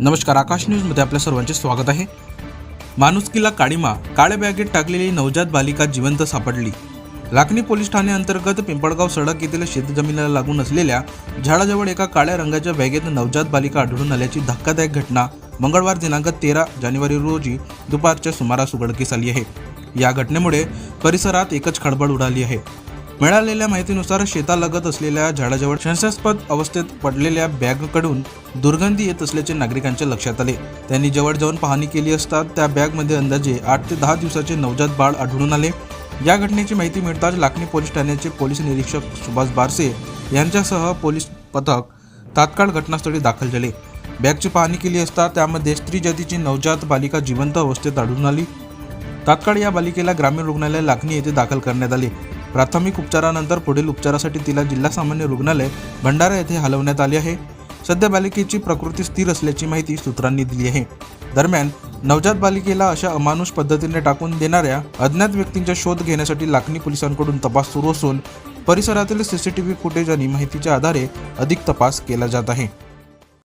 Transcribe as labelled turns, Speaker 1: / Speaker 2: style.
Speaker 1: नमस्कार, आकाश न्यूजमध्ये आपल्या सर्वांचे स्वागत आहे। माणुसकीला काळीमा, काळ्या बॅगेत टाकलेली नवजात बालिका जिवंत सापडली। लाखनी पोलीस ठाणे अंतर्गत पिंपळगाव सडक येथील शेतजमिनीला लागून असलेल्या झाडाजवळ एका काळ्या रंगाच्या बॅगेत नवजात बालिका आढळून आल्याची धक्कादायक घटना मंगळवार दिनांक 13 जानेवारी रोजी दुपारच्या सुमारास उघडकीस आली आहे। या घटनेमुळे परिसरात एकच खळबळ उडाली आहे। मिळालेल्या माहितीनुसार शेतालगत असलेल्या झाडाजवळ संशयास्पद अवस्थेत पडलेल्या बॅगकडून दुर्गंधी येत असल्याचे नागरिकांच्या लक्षात आले। त्यांनी जवळ जाऊन पाहणी केली असता त्या बॅगमध्ये अंदाजे 8 ते 10 दिवसाचे नवजात बाळ आढळून आले। या घटनेची माहिती मिळताच लाखनी पोलीस ठाण्याचे पोलीस निरीक्षक सुभाष बारसे यांच्यासह पोलीस पथक तात्काळ घटनास्थळी दाखल झाले। बॅगची पाहणी केली असता त्यामध्ये स्त्री जातीची नवजात बालिका जिवंत अवस्थेत आढळून आली। तात्काळ या बालिकेला ग्रामीण रुग्णालय लाखनी येथे दाखल करण्यात आले। प्राथमिक उपचारानंतर पुढील उपचारासाठी तिला जिल्हा सामान्य रुग्णालय भंडारा येथे हलवण्यात आले आहे। सध्या बालिकेची प्रकृती स्थिर असल्याची माहिती सूत्रांनी दिली आहे। दरम्यान नवजात बालिकेला अशा अमानुष पद्धतीने टाकून देणाऱ्या अज्ञात व्यक्तींचा शोध घेण्यासाठी लाखनी पोलिसांकडून तपास सुरू असून परिसरातील सीसीटीव्ही फुटेज आणि माहितीच्या आधारे अधिक तपास केला जात आहे।